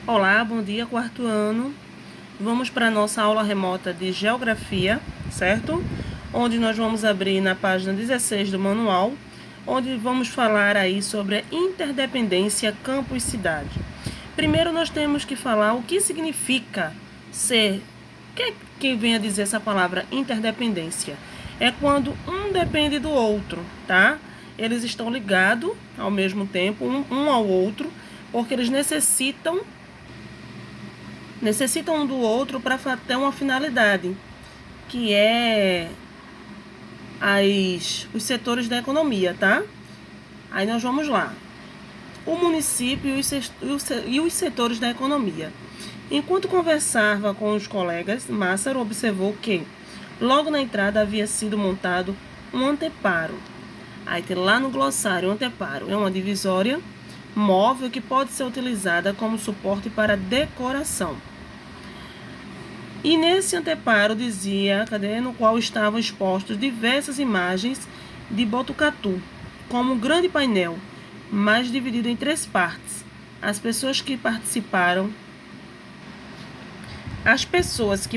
Olá, bom dia, quarto ano. Vamos para a nossa aula remota de Geografia, certo? Onde nós vamos abrir na página 16 do manual, onde vamos falar aí sobre a interdependência campo-cidade. Primeiro nós temos que falar o que significa ser... Quem vem a dizer essa palavra interdependência? É quando um depende do outro, tá? Eles estão ligados ao mesmo tempo, um ao outro, porque eles necessitam um do outro para ter uma finalidade, que é os setores da economia, tá? Aí nós vamos lá. O município e os setores da economia. Enquanto conversava com os colegas, Massaro observou que, logo na entrada, havia sido montado um anteparo. Aí tem lá no glossário, anteparo é uma divisória móvel que pode ser utilizada como suporte para decoração. E nesse anteparo dizia, no qual estavam expostas diversas imagens de Botucatu, como um grande painel, mas dividido em 3 partes. As pessoas que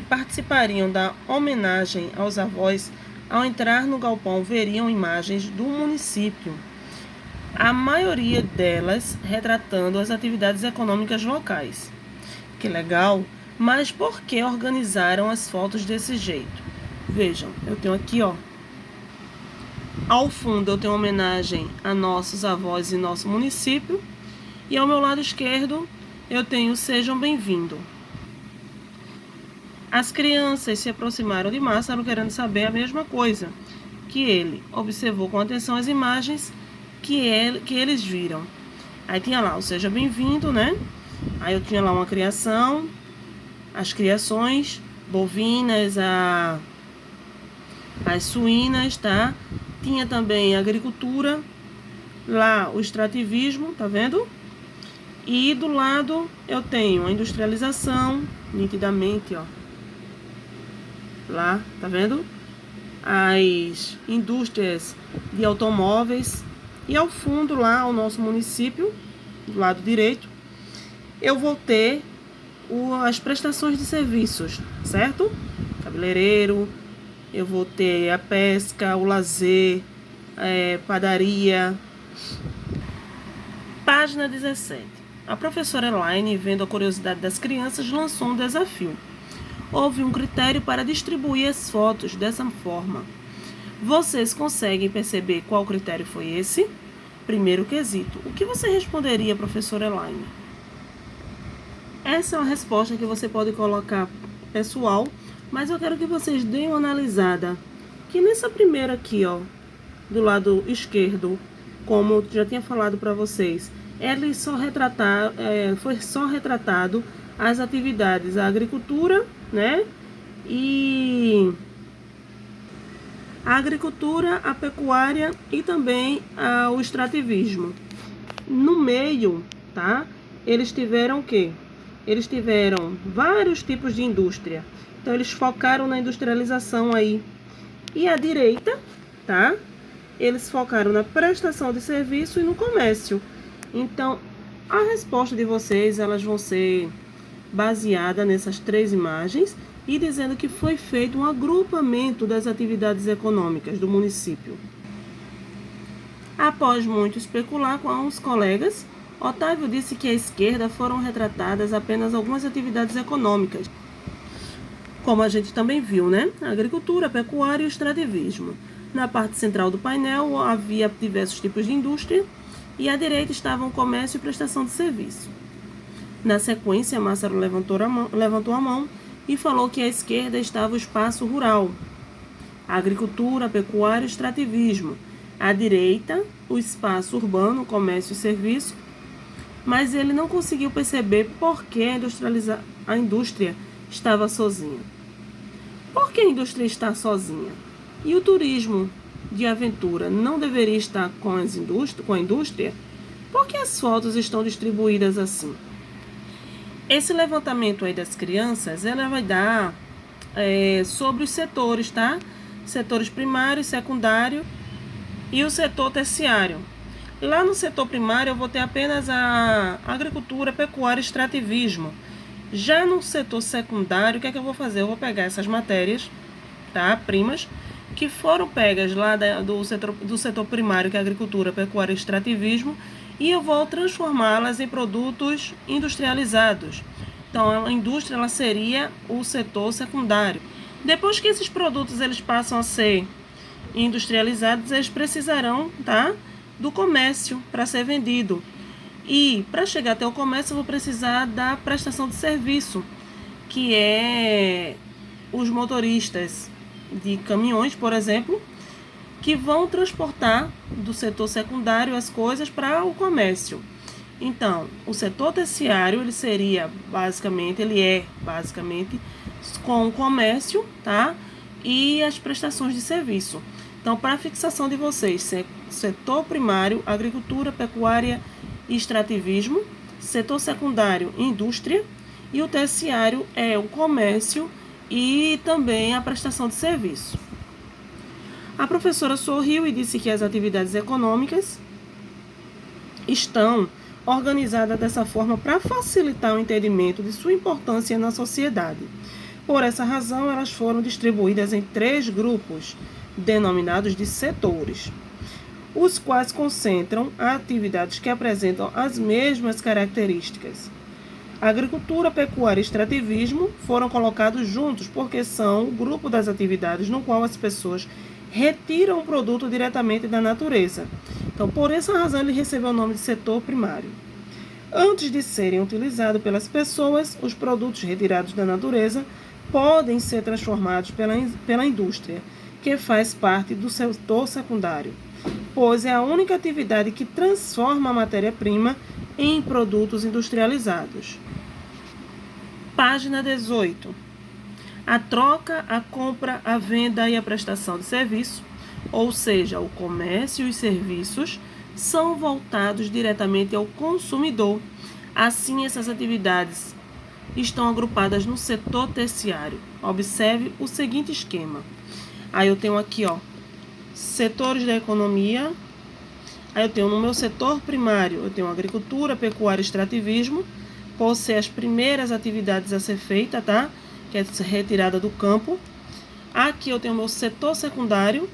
participariam da homenagem aos avós, ao entrar no galpão, veriam imagens do município, a maioria delas retratando as atividades econômicas locais. Que legal! Mas por que organizaram as fotos desse jeito? Vejam, eu tenho aqui, ao fundo eu tenho uma homenagem a nossos avós e nosso município. E ao meu lado esquerdo eu tenho Sejam Bem-vindos. As crianças se aproximaram de Massaro querendo saber a mesma coisa, que ele observou com atenção as imagens que eles viram. Aí tinha lá o Seja Bem-vindo, né? Aí eu tinha lá uma criação, as criações bovinas, as suínas, tá? Tinha também a agricultura, lá o extrativismo, tá vendo? E do lado eu tenho a industrialização, nitidamente, lá, tá vendo? As indústrias de automóveis. E ao fundo lá, o nosso município, do lado direito, eu vou ter as prestações de serviços, certo? Cabeleireiro, eu vou ter a pesca, o lazer, padaria. Página 17. A professora Elaine, vendo a curiosidade das crianças, lançou um desafio. Houve um critério para distribuir as fotos dessa forma. Vocês conseguem perceber qual critério foi esse? Primeiro quesito. O que você responderia, professora Elaine? Essa é uma resposta que você pode colocar pessoal, mas eu quero que vocês deem uma analisada. Que nessa primeira aqui, do lado esquerdo, como eu já tinha falado para vocês, foi só retratado as atividades, a agricultura, né? E a agricultura, a pecuária e também o extrativismo. No meio, tá? Eles tiveram o quê? Eles tiveram vários tipos de indústria. Então, eles focaram na industrialização aí. E à direita, tá? Eles focaram na prestação de serviço e no comércio. Então, a resposta de vocês, elas vão ser baseada nessas 3 imagens e dizendo que foi feito um agrupamento das atividades econômicas do município. Após muito especular com os colegas, Otávio disse que à esquerda foram retratadas apenas algumas atividades econômicas, como a gente também viu, né? A agricultura, a pecuária e o extrativismo. Na parte central do painel havia diversos tipos de indústria e à direita estavam o comércio e prestação de serviço. Na sequência, Massaro levantou a mão e falou que à esquerda estava o espaço rural, a agricultura, a pecuária e o extrativismo. À direita, o espaço urbano, comércio e serviço, mas ele não conseguiu perceber por que a indústria estava sozinha. Por que a indústria está sozinha? E o turismo de aventura não deveria estar com a indústria? Por que as fotos estão distribuídas assim? Esse levantamento aí das crianças, ela vai dar sobre os setores, tá? Setores primário, secundário e o setor terciário. Lá no setor primário eu vou ter apenas a agricultura, pecuária e extrativismo. Já no setor secundário, o que é que eu vou fazer? Eu vou pegar essas matérias, tá, primas, que foram pegas lá do setor primário, que é agricultura, pecuária e extrativismo, e eu vou transformá-las em produtos industrializados. Então, a indústria ela seria o setor secundário. Depois que esses produtos eles passam a ser industrializados, eles precisarão, tá, do comércio para ser vendido. E para chegar até o comércio, eu vou precisar da prestação de serviço, que é os motoristas de caminhões, por exemplo, que vão transportar do setor secundário as coisas para o comércio. Então, o setor terciário, ele é basicamente com o comércio, tá? E as prestações de serviço. Então, para a fixação de vocês, setor primário, agricultura, pecuária e extrativismo, setor secundário, indústria, e o terciário é o comércio e também a prestação de serviço. A professora sorriu e disse que as atividades econômicas estão organizadas dessa forma para facilitar o entendimento de sua importância na sociedade. Por essa razão, elas foram distribuídas em 3 grupos, denominados de setores, os quais concentram atividades que apresentam as mesmas características. Agricultura, pecuária e extrativismo foram colocados juntos porque são o grupo das atividades no qual as pessoas retiram o produto diretamente da natureza. Então, por essa razão, ele recebeu o nome de setor primário. Antes de serem utilizados pelas pessoas, os produtos retirados da natureza podem ser transformados pela indústria, que faz parte do setor secundário, pois é a única atividade que transforma a matéria-prima em produtos industrializados. Página 18. A troca, a compra, a venda e a prestação de serviço, ou seja, o comércio e os serviços, são voltados diretamente ao consumidor. Assim, essas atividades estão agrupadas no setor terciário. Observe o seguinte esquema. Aí eu tenho aqui, setores da economia. Aí eu tenho no meu setor primário, eu tenho agricultura, pecuária e extrativismo, por ser as primeiras atividades a ser feita, tá? Que é retirada do campo. Aqui eu tenho o meu setor secundário,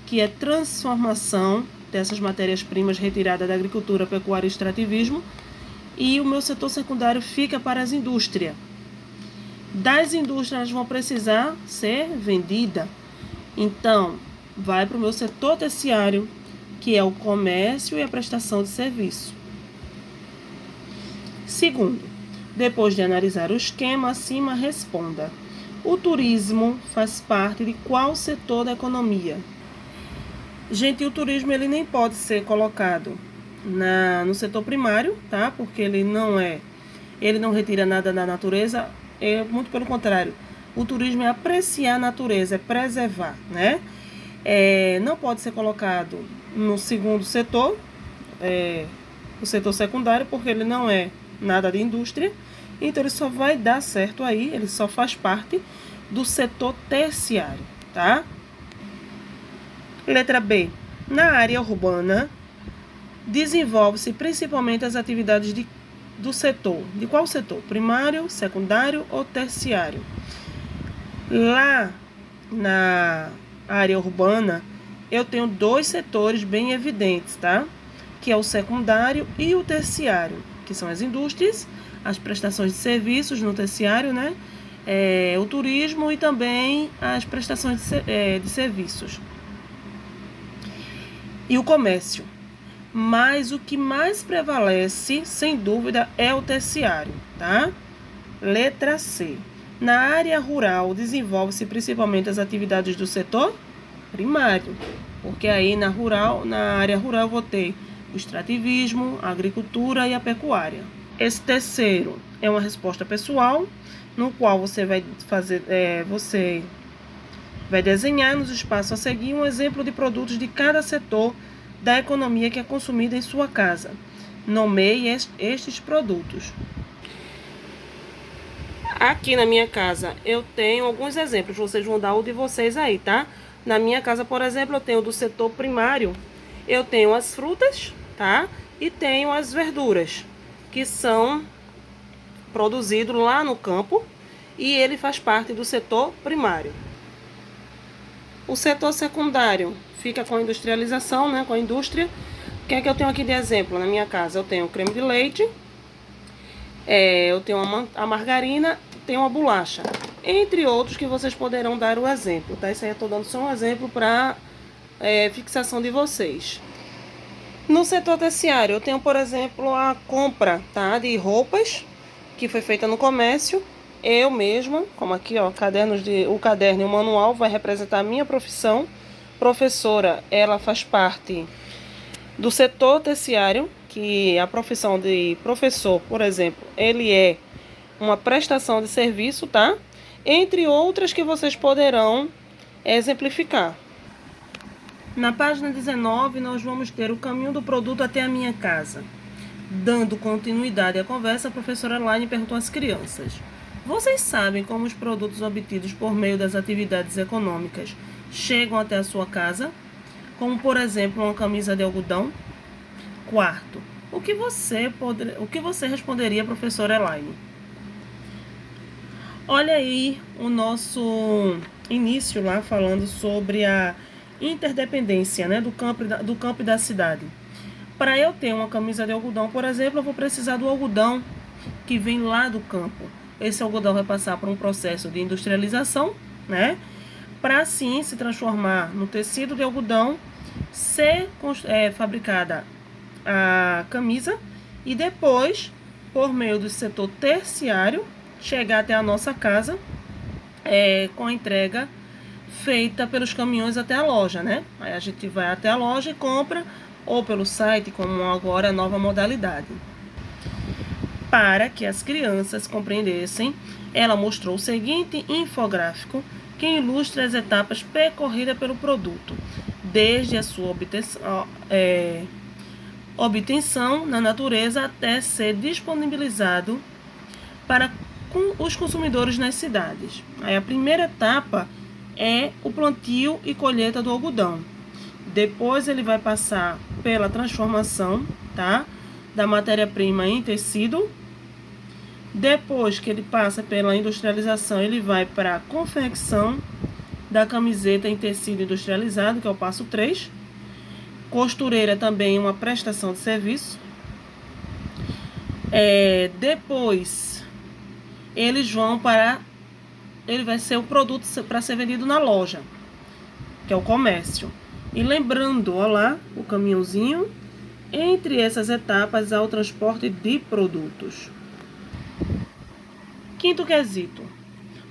que é transformação dessas matérias-primas retiradas da agricultura, pecuária e extrativismo. E o meu setor secundário fica para as indústrias. Das indústrias, elas vão precisar ser vendidas. Então, vai para o meu setor terciário, que é o comércio e a prestação de serviço. Segundo, depois de analisar o esquema acima, responda: o turismo faz parte de qual setor da economia? Gente, o turismo ele nem pode ser colocado no setor primário, tá? Porque ele não retira nada da natureza, muito pelo contrário. O turismo é apreciar a natureza, é preservar, né? Não pode ser colocado no segundo setor, o setor secundário, porque ele não é nada de indústria, então ele só vai dar certo aí, ele só faz parte do setor terciário, tá? Letra B. Na área urbana, desenvolve-se principalmente as atividades do setor. De qual setor? Primário, secundário ou terciário? Lá na área urbana, eu tenho 2 setores bem evidentes, tá? Que é o secundário e o terciário, que são as indústrias, as prestações de serviços no terciário, né? O turismo e também as prestações de serviços. E o comércio. Mas o que mais prevalece, sem dúvida, é o terciário, tá? Letra C. Na área rural, desenvolve-se principalmente as atividades do setor primário, porque aí na área rural eu vou ter o extrativismo, a agricultura e a pecuária. Esse terceiro é uma resposta pessoal, no qual você vai desenhar nos espaços a seguir um exemplo de produtos de cada setor da economia que é consumida em sua casa. Nomeie estes produtos. Aqui na minha casa eu tenho alguns exemplos, vocês vão dar o de vocês aí, tá? Na minha casa, por exemplo, eu tenho do setor primário, eu tenho as frutas, tá? E tenho as verduras, que são produzidos lá no campo, e ele faz parte do setor primário. O setor secundário fica com a industrialização, né, com a indústria. O que é que eu tenho aqui de exemplo na minha casa? Eu tenho creme de leite, eu tenho a margarina, tenho a bolacha, entre outros que vocês poderão dar o exemplo, tá? Isso aí eu tô dando só um exemplo para fixação de vocês. No setor terciário, eu tenho, por exemplo, a compra, tá, de roupas, que foi feita no comércio. Eu mesma, como aqui, ó, o caderno e o manual vai representar a minha profissão. Professora, ela faz parte do setor terciário, que a profissão de professor, por exemplo, ele é uma prestação de serviço, tá? Entre outras que vocês poderão exemplificar. Na página 19, nós vamos ter o caminho do produto até a minha casa. Dando continuidade à conversa, a professora Elaine perguntou às crianças: vocês sabem como os produtos obtidos por meio das atividades econômicas chegam até a sua casa? Como, por exemplo, uma camisa de algodão? Quarto, o que você responderia, professora Elaine? Olha aí o nosso início lá falando sobre a interdependência, né, do campo e da cidade. Para eu ter uma camisa de algodão, por exemplo, eu vou precisar do algodão que vem lá do campo. Esse algodão vai passar por um processo de industrialização, né, para assim se transformar no tecido de algodão, ser fabricada a camisa e depois, por meio do setor terciário, chegar até a nossa casa com a entrega feita pelos caminhões até a loja, né? Aí a gente vai até a loja e compra, ou pelo site, como agora a nova modalidade. Para que as crianças compreendessem, ela mostrou o seguinte infográfico que ilustra as etapas percorridas pelo produto, desde a sua obtenção na natureza até ser disponibilizado para os consumidores nas cidades. Aí a primeira etapa é o plantio e colheita do algodão. Depois ele vai passar pela transformação, tá, da matéria-prima em tecido. Depois que ele passa pela industrialização, ele vai para a confecção da camiseta em tecido industrializado, que é o passo 3. Costureira também uma prestação de serviço. Depois ele vai ser o produto para ser vendido na loja, que é o comércio. E lembrando, olha lá, o caminhãozinho. Entre essas etapas há o transporte de produtos. Quinto quesito.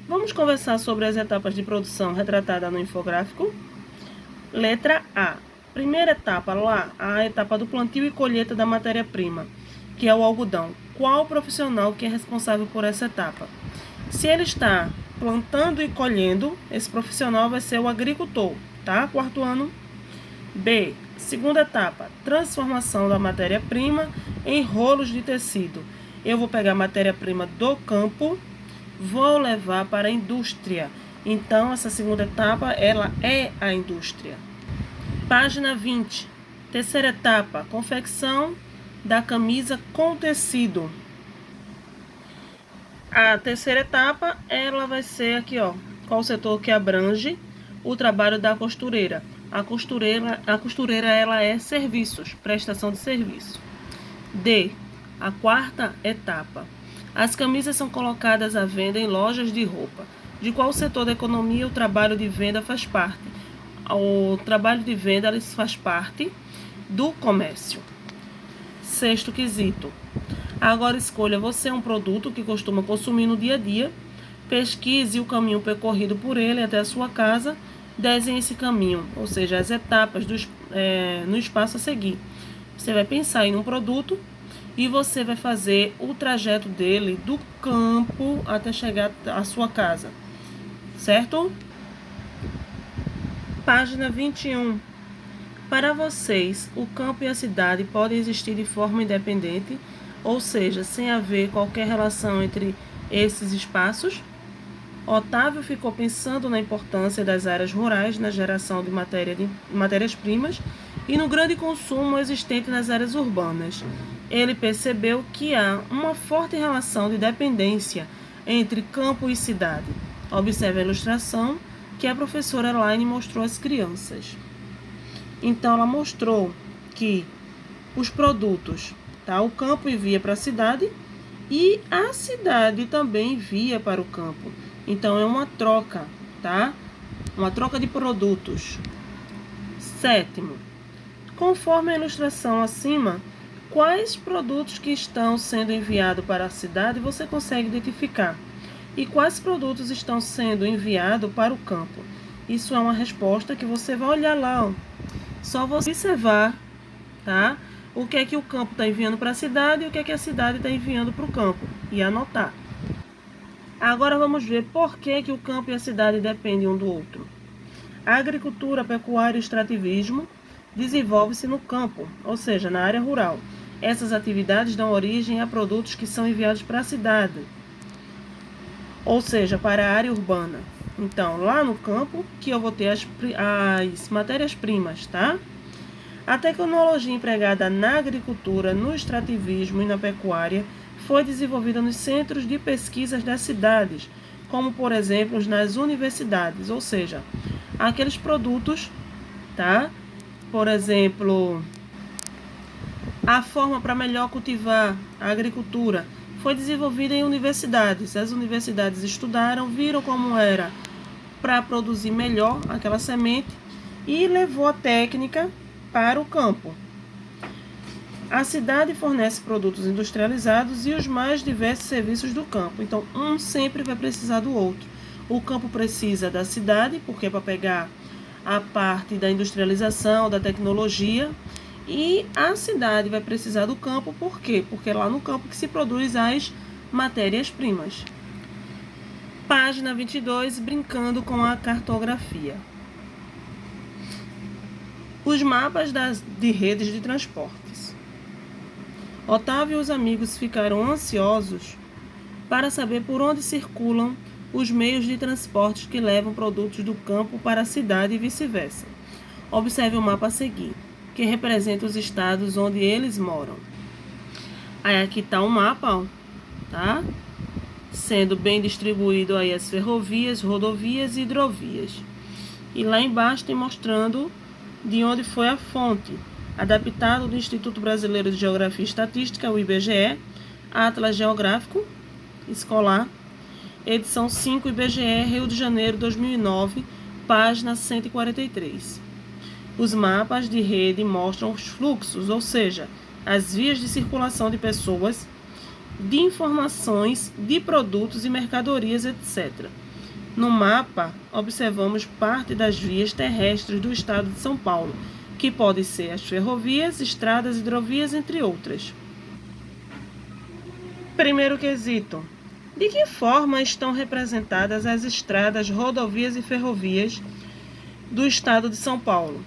Vamos conversar sobre as etapas de produção retratada no infográfico. Letra A. Primeira etapa lá, a etapa do plantio e colheita da matéria-prima, que é o algodão. Qual profissional que é responsável por essa etapa? Se ele está plantando e colhendo, esse profissional vai ser o agricultor, tá? Quarto ano. B. Segunda etapa, transformação da matéria-prima em rolos de tecido. Eu vou pegar a matéria-prima do campo, vou levar para a indústria. Então, essa segunda etapa, ela é a indústria. Página 20. Terceira etapa, confecção da camisa com tecido. A terceira etapa, ela vai ser aqui, ó, qual o setor que abrange o trabalho da costureira. A costureira ela é serviços, prestação de serviço. D. A quarta etapa. As camisas são colocadas à venda em lojas de roupa. De qual setor da economia o trabalho de venda faz parte? O trabalho de venda faz parte do comércio. Sexto quesito. Agora escolha você um produto que costuma consumir no dia a dia. Pesquise o caminho percorrido por ele até a sua casa. Desenhe esse caminho, ou seja, as etapas no espaço a seguir. Você vai pensar em um produto e você vai fazer o trajeto dele do campo até chegar à sua casa, certo? Página 21. Para vocês, o campo e a cidade podem existir de forma independente, ou seja, sem haver qualquer relação entre esses espaços? Otávio ficou pensando na importância das áreas rurais na geração de matérias-primas e no grande consumo existente nas áreas urbanas. Ele percebeu que há uma forte relação de dependência entre campo e cidade. Observe a ilustração que a professora Elaine mostrou às crianças. Então, ela mostrou que os produtos, tá? O campo envia para a cidade e a cidade também envia para o campo. Então, é uma troca, tá? Uma troca de produtos. 7º, conforme a ilustração acima, quais produtos que estão sendo enviados para a cidade você consegue identificar? E quais produtos estão sendo enviados para o campo? Isso é uma resposta que você vai olhar lá, ó. Só você observar, tá? O que é que o campo está enviando para a cidade e o que é que a cidade está enviando para o campo. E anotar. Agora vamos ver por que o campo e a cidade dependem um do outro. A agricultura, a pecuária e o extrativismo desenvolve-se no campo, ou seja, na área rural. Essas atividades dão origem a produtos que são enviados para a cidade, ou seja, para a área urbana. Então, lá no campo, que eu vou ter as matérias-primas, tá? A tecnologia empregada na agricultura, no extrativismo e na pecuária foi desenvolvida nos centros de pesquisas das cidades, como, por exemplo, nas universidades, ou seja, aqueles produtos, tá? Por exemplo, a forma para melhor cultivar a agricultura foi desenvolvida em universidades. As universidades estudaram, viram como era para produzir melhor aquela semente e levou a técnica para o campo. A cidade fornece produtos industrializados e os mais diversos serviços do campo. Então, um sempre vai precisar do outro. O campo precisa da cidade, porque é para pegar a parte da industrialização, da tecnologia, e a cidade vai precisar do campo, por quê? Porque é lá no campo que se produz as matérias-primas. Página 22, brincando com a cartografia. Os mapas de redes de transportes. Otávio e os amigos ficaram ansiosos para saber por onde circulam os meios de transporte que levam produtos do campo para a cidade e vice-versa. Observe o mapa a seguir, que representa os estados onde eles moram. Aí aqui está o mapa, ó, tá? Sendo bem distribuído aí as ferrovias, rodovias e hidrovias. E lá embaixo tem mostrando de onde foi a fonte, adaptado do Instituto Brasileiro de Geografia e Estatística, o IBGE, Atlas Geográfico Escolar, edição 5, IBGE, Rio de Janeiro, 2009, página 143. Os mapas de rede mostram os fluxos, ou seja, as vias de circulação de pessoas, de informações, de produtos e mercadorias, etc. No mapa, observamos parte das vias terrestres do estado de São Paulo, que podem ser as ferrovias, estradas, hidrovias, entre outras. Primeiro quesito. De que forma estão representadas as estradas, rodovias e ferrovias do estado de São Paulo?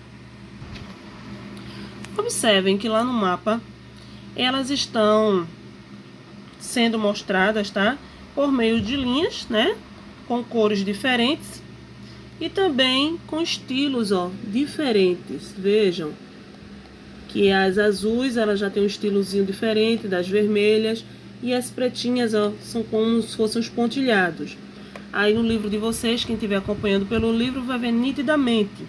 Observem que lá no mapa, elas estão sendo mostradas, tá? Por meio de linhas, né? Com cores diferentes e também com estilos, ó, diferentes. Vejam que as azuis, elas já têm um estilozinho diferente das vermelhas e as pretinhas, ó, são como se fossem os pontilhados. Aí no livro de vocês, quem estiver acompanhando pelo livro, vai ver nitidamente.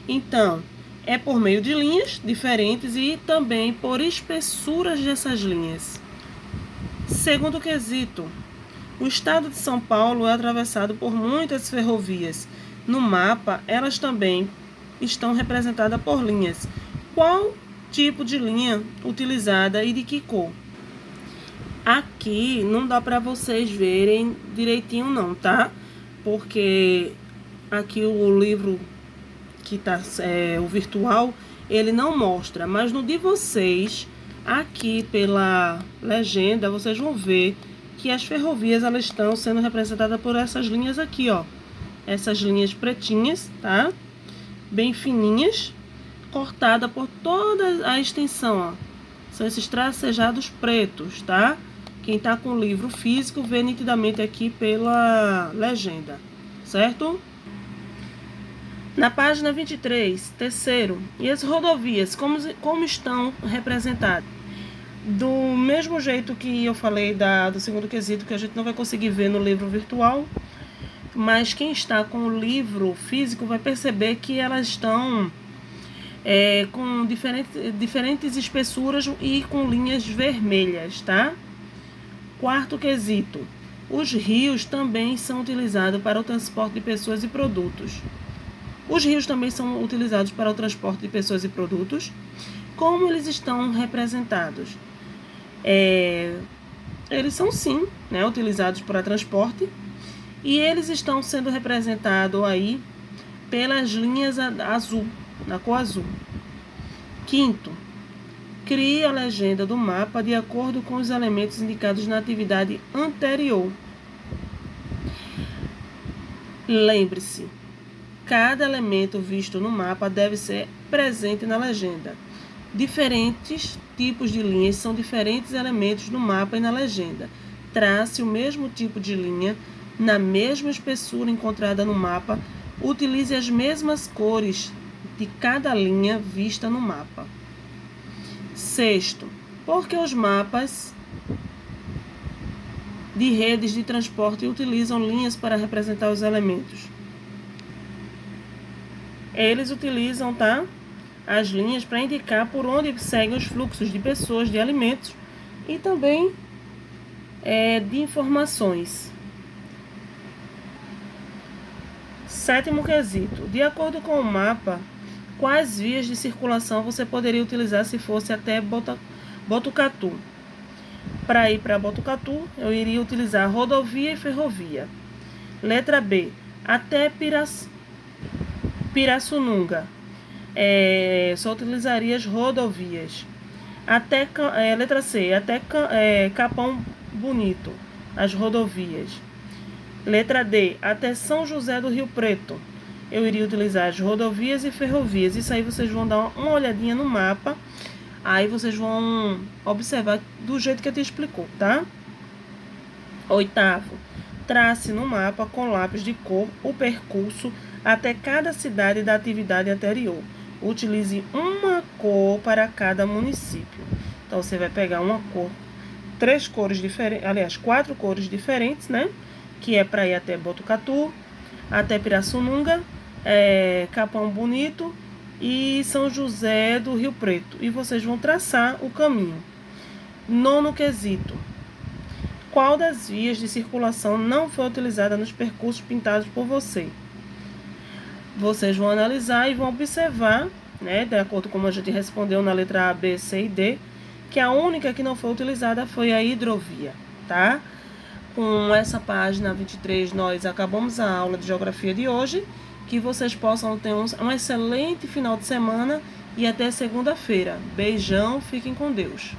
Então, é por meio de linhas diferentes e também por espessuras dessas linhas. Segundo quesito, o estado de São Paulo é atravessado por muitas ferrovias. No mapa, elas também estão representadas por linhas. Qual tipo de linha utilizada e de que cor? Aqui não dá para vocês verem direitinho não, tá? Porque aqui o livro que tá o virtual, ele não mostra, mas no de vocês, aqui pela legenda, vocês vão ver que as ferrovias, elas estão sendo representadas por essas linhas aqui, ó. Essas linhas pretinhas, tá? Bem fininhas, cortada por toda a extensão, ó. São esses tracejados pretos, tá? Quem tá com o livro físico vê nitidamente aqui pela legenda, certo? Na página 23, terceiro, e as rodovias, como estão representadas? Do mesmo jeito que eu falei do segundo quesito, que a gente não vai conseguir ver no livro virtual, mas quem está com o livro físico vai perceber que elas estão com diferentes espessuras e com linhas vermelhas, tá? Quarto quesito. Os rios também são utilizados para o transporte de pessoas e produtos. Os rios também são utilizados para o transporte de pessoas e produtos. Como eles estão representados? Eles são sim, né, utilizados para transporte, e eles estão sendo representados aí pelas linhas azul, na cor azul. Quinto, crie a legenda do mapa de acordo com os elementos indicados na atividade anterior. Lembre-se, cada elemento visto no mapa deve ser presente na legenda. Diferentes tipos de linhas são diferentes elementos no mapa e na legenda. Trace o mesmo tipo de linha na mesma espessura encontrada no mapa. Utilize as mesmas cores de cada linha vista no mapa. Sexto, por que os mapas de redes de transporte utilizam linhas para representar os elementos? Eles utilizam, tá, as linhas para indicar por onde seguem os fluxos de pessoas, de alimentos e também de informações. Sétimo quesito. De acordo com o mapa, quais vias de circulação você poderia utilizar se fosse até Botucatu? Para ir para Botucatu, eu iria utilizar rodovia e ferrovia. Letra B. Até Pirassununga. Só utilizaria as rodovias. Letra C. Até Capão Bonito. As rodovias. Letra D. Até São José do Rio Preto. Eu iria utilizar as rodovias e ferrovias. Isso aí vocês vão dar uma olhadinha no mapa. Aí vocês vão observar do jeito que eu te explicou, tá? Oitavo. Trace no mapa com lápis de cor o percurso até cada cidade da atividade anterior. Utilize uma cor para cada município. Então, você vai pegar uma cor, quatro cores diferentes, né? Que é para ir até Botucatu, até Pirassununga, Capão Bonito e São José do Rio Preto. E vocês vão traçar o caminho. Nono quesito. Qual das vias de circulação não foi utilizada nos percursos pintados por você? Vocês vão analisar e vão observar, né, de acordo com como a gente respondeu na letra A, B, C e D, que a única que não foi utilizada foi a hidrovia, tá? Com essa página 23, nós acabamos a aula de geografia de hoje. Que vocês possam ter um excelente final de semana e até segunda-feira. Beijão, fiquem com Deus.